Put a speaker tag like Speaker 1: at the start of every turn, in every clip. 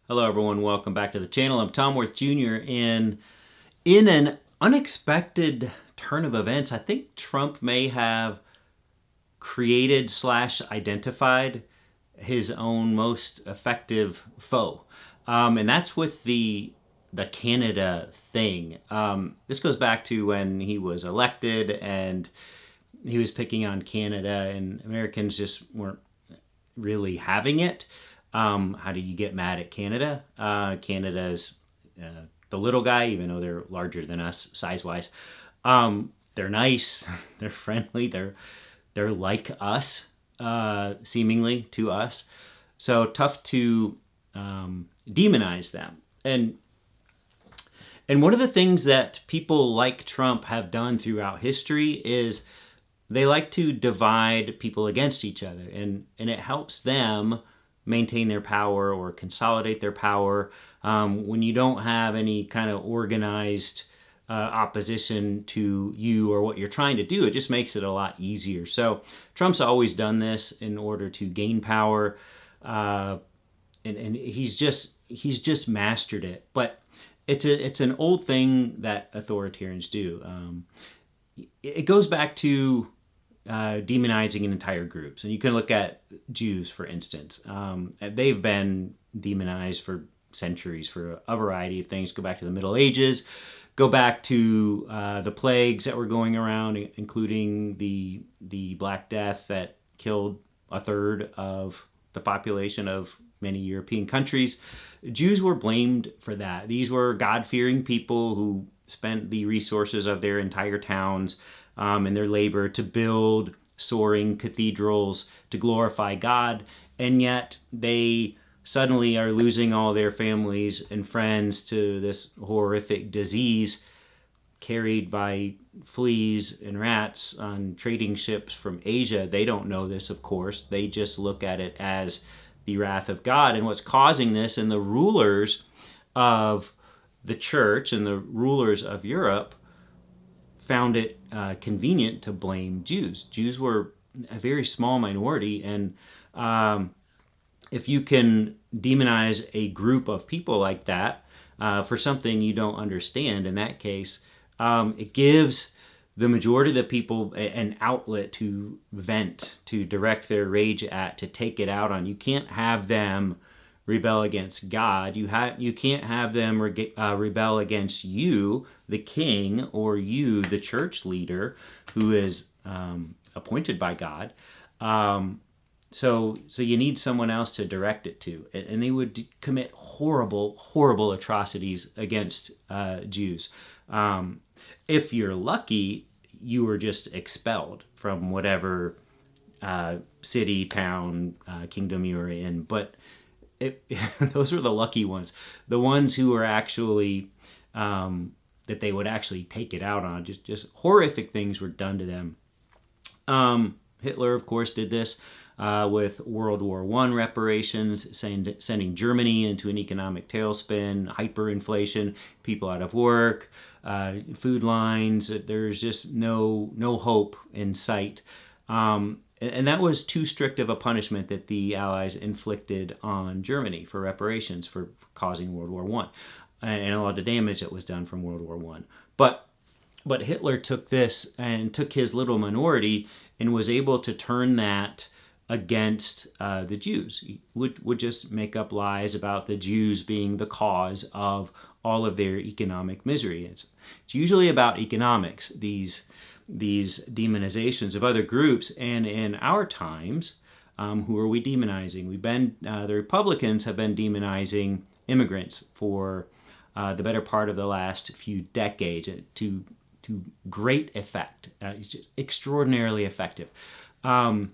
Speaker 1: Hello everyone, welcome back to the channel. I'm Tom Worth Jr. and in an unexpected turn of events, I think Trump may have created / identified his own most effective foe. And that's with the Canada thing. This goes back to when he was elected and he was picking on Canada and Americans just weren't really having it. How do you get mad at Canada? Canada's the little guy, even though they're larger than us size-wise. They're nice, they're friendly, they're like us, seemingly to us. So tough to demonize them. And one of the things that people like Trump have done throughout history is they like to divide people against each other, and it helps them maintain their power or consolidate their power. When you don't have any kind of organized opposition to you or what you're trying to do, it just makes it a lot easier. So Trump's always done this in order to gain power, and he's just mastered it. But it's an old thing that authoritarians do. It goes back to demonizing entire groups. And you can look at Jews, for instance. They've been demonized for centuries for a variety of things. Go back to the Middle Ages, go back to the plagues that were going around, including the Black Death that killed a third of the population of many European countries. Jews were blamed for that. These were God-fearing people who spent the resources of their entire towns and their labor to build soaring cathedrals to glorify God, and yet they suddenly are losing all their families and friends to this horrific disease carried by fleas and rats on trading ships from Asia. They don't know this, of course. They just look at it as the wrath of God. And what's causing this, and the rulers of the church and the rulers of Europe found it convenient to blame Jews. Jews were a very small minority, and if you can demonize a group of people like that for something you don't understand, in that case, it gives the majority of the people an outlet to vent, to direct their rage at, to take it out on. You can't have them rebel against God. You can't have them rebel against you, the king, or you, the church leader, who is appointed by God. So you need someone else to direct it to, and they would commit horrible atrocities against Jews. If you're lucky, you were just expelled from whatever city, town, kingdom you were in, but those were the lucky ones. The ones who were actually, that they would actually take it out on. Just horrific things were done to them. Hitler, of course, did this with World War I reparations, sending Germany into an economic tailspin, hyperinflation, people out of work, food lines. There's just no hope in sight. And that was too strict of a punishment that the Allies inflicted on Germany for reparations for causing World War I, and a lot of the damage that was done from World War I. But Hitler took this and took his little minority and was able to turn that against the Jews. He would just make up lies about the Jews being the cause of all of their economic misery. It's usually about economics, these demonizations of other groups. And in our times, who are we demonizing? The Republicans have been demonizing immigrants for the better part of the last few decades to great effect. It's just extraordinarily effective. The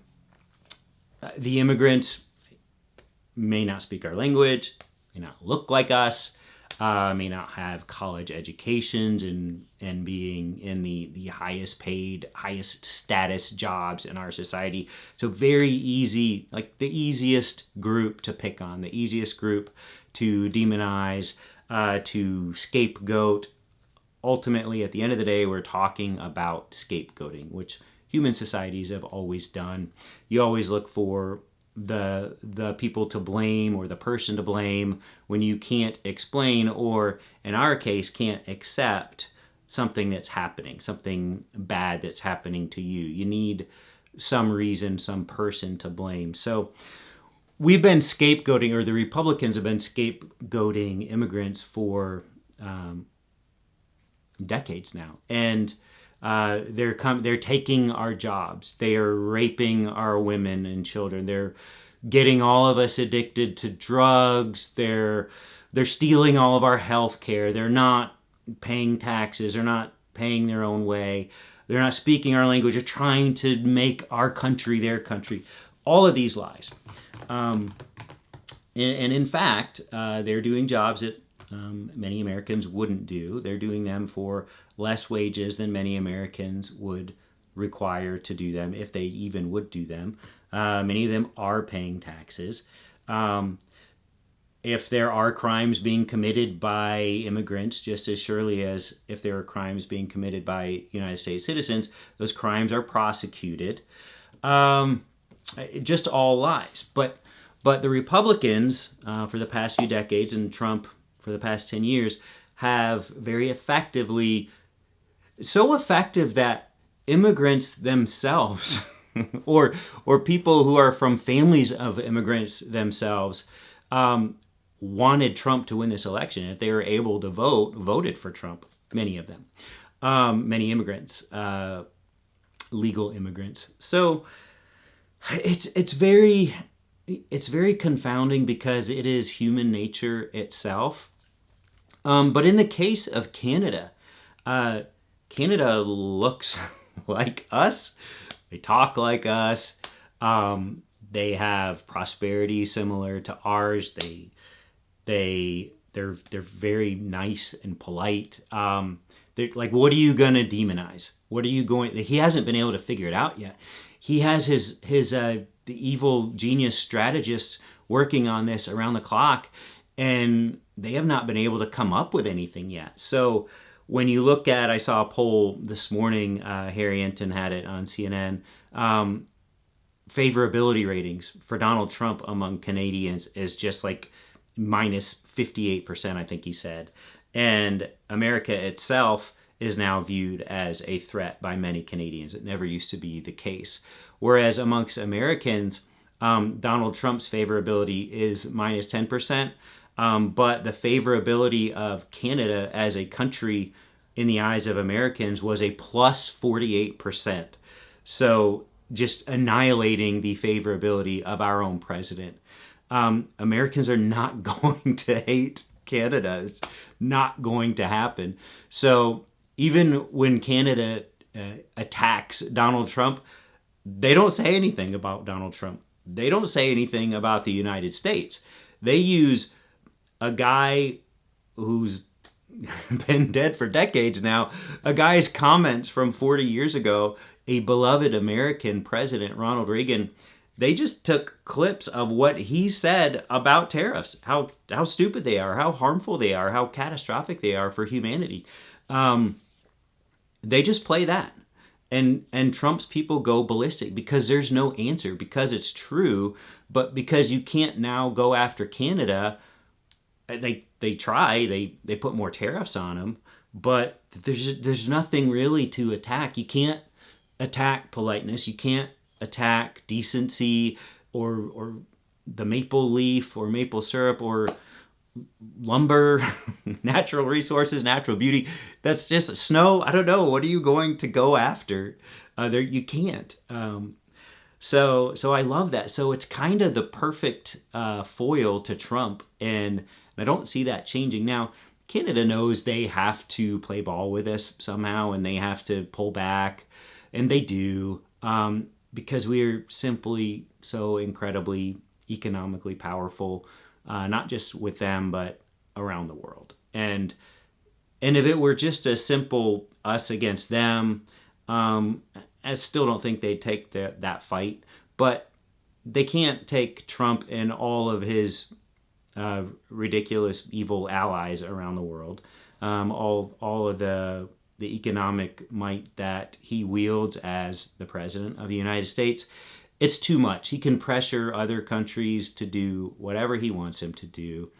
Speaker 1: immigrants may not speak our language, may not look like us, may not have college educations and being in the highest paid, highest status jobs in our society. So very easy, like the easiest group to pick on, the easiest group to demonize, to scapegoat. Ultimately, at the end of the day, we're talking about scapegoating, which human societies have always done. You always look for the people to blame or the person to blame when you can't explain, or in our case can't accept something that's happening, something bad that's happening to you. You need some reason, some person to blame. So we've been scapegoating, or the Republicans have been scapegoating immigrants for decades now, and they're taking our jobs. They are raping our women and children. They're getting all of us addicted to drugs. They're stealing all of our health care. They're not paying taxes. They're not paying their own way. They're not speaking our language. They're trying to make our country their country. All of these lies. And in fact, they're doing jobs that many Americans wouldn't do. They're doing them for less wages than many Americans would require to do them, if they even would do them. Many of them are paying taxes. If there are crimes being committed by immigrants, just as surely as if there are crimes being committed by United States citizens, those crimes are prosecuted. Just all lies. But the Republicans, for the past few decades, and Trump for the past 10 years, have very effectively, so effective that immigrants themselves, or people who are from families of immigrants themselves, wanted Trump to win this election. If they were able to voted for Trump, many of them, many immigrants, legal immigrants. So it's very confounding because it is human nature itself. But in the case of Canada, Canada looks like us. They talk like us. They have prosperity similar to ours. They're very nice and polite. They're like, what are you gonna demonize? What are you going? He hasn't been able to figure it out yet. He has his the evil genius strategists working on this around the clock, and they have not been able to come up with anything yet. So when you look at, I saw a poll this morning, Harry Enton had it on CNN, favorability ratings for Donald Trump among Canadians is just like minus 58%, I think he said. And America itself is now viewed as a threat by many Canadians. It never used to be the case. Whereas amongst Americans, Donald Trump's favorability is minus 10%, but the favorability of Canada as a country in the eyes of Americans was a plus 48%. So just annihilating the favorability of our own president. Americans are not going to hate Canada. It's not going to happen. So even when Canada attacks Donald Trump, they don't say anything about Donald Trump. They don't say anything about the United States. They use a guy who's been dead for decades now, a guy's comments from 40 years ago, a beloved American president, Ronald Reagan. They just took clips of what he said about tariffs, how stupid they are, how harmful they are, how catastrophic they are for humanity. They just play that. And Trump's people go ballistic because there's no answer, because it's true, but because you can't now go after Canada. They try, they put more tariffs on them, but there's nothing really to attack. You can't attack politeness. You can't attack decency or the maple leaf or maple syrup or lumber, natural resources, natural beauty. That's just snow. I don't know. What are you going to go after? You can't. So I love that. So it's kind of the perfect foil to Trump, and I don't see that changing. Now, Canada knows they have to play ball with us somehow, and they have to pull back, and they do, because we're simply so incredibly economically powerful, not just with them, but around the world. And if it were just a simple us against them, I still don't think they'd take that fight. But they can't take Trump and all of his ridiculous, evil allies around the world, all of the economic might that he wields as the president of the United States. it's too much. He can pressure other countries to do whatever he wants him to do,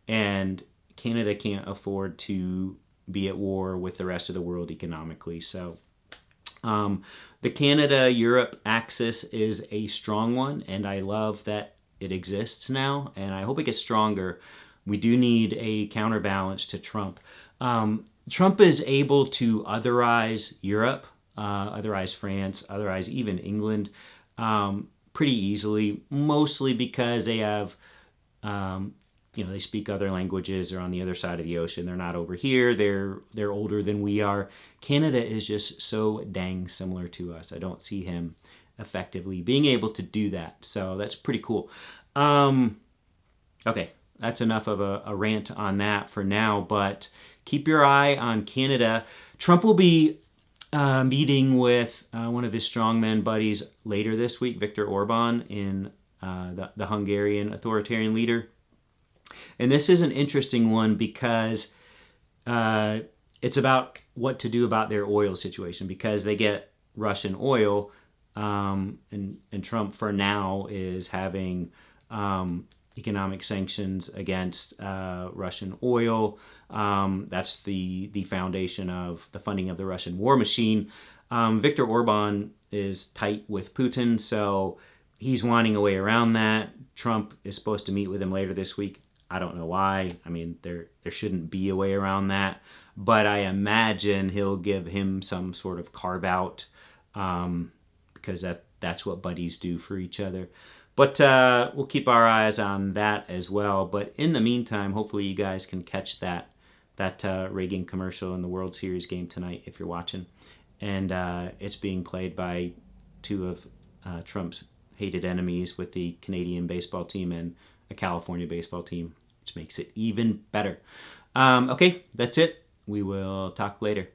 Speaker 1: and Canada can't afford to be at war with the rest of the world economically. So the Canada-Europe axis is a strong one, and I love that it exists now, and I hope it gets stronger. We do need a counterbalance to Trump. Trump is able to otherize Europe, otherize France, otherize even England pretty easily, mostly because they have they speak other languages. They're on the other side of the ocean. They're not over here. They're older than we are. Canada is just so dang similar to us. I don't see him effectively being able to do that. So that's pretty cool. Okay, that's enough of a rant on that for now. But keep your eye on Canada. Trump will be meeting with one of his strongman buddies later this week, Viktor Orban, in the Hungarian authoritarian leader. And this is an interesting one because it's about what to do about their oil situation, because they get Russian oil, and Trump for now is having economic sanctions against Russian oil. That's the foundation of the funding of the Russian war machine. Viktor Orban is tight with Putin, so he's wanting a way around that. Trump is supposed to meet with him later this week. I don't know why. I mean, there shouldn't be a way around that. But I imagine he'll give him some sort of carve out, because that's what buddies do for each other. But we'll keep our eyes on that as well. But in the meantime, hopefully you guys can catch that Reagan commercial in the World Series game tonight if you're watching. And it's being played by two of Trump's hated enemies with the Canadian baseball team and a California baseball team, which makes it even better. Okay, that's it. We will talk later.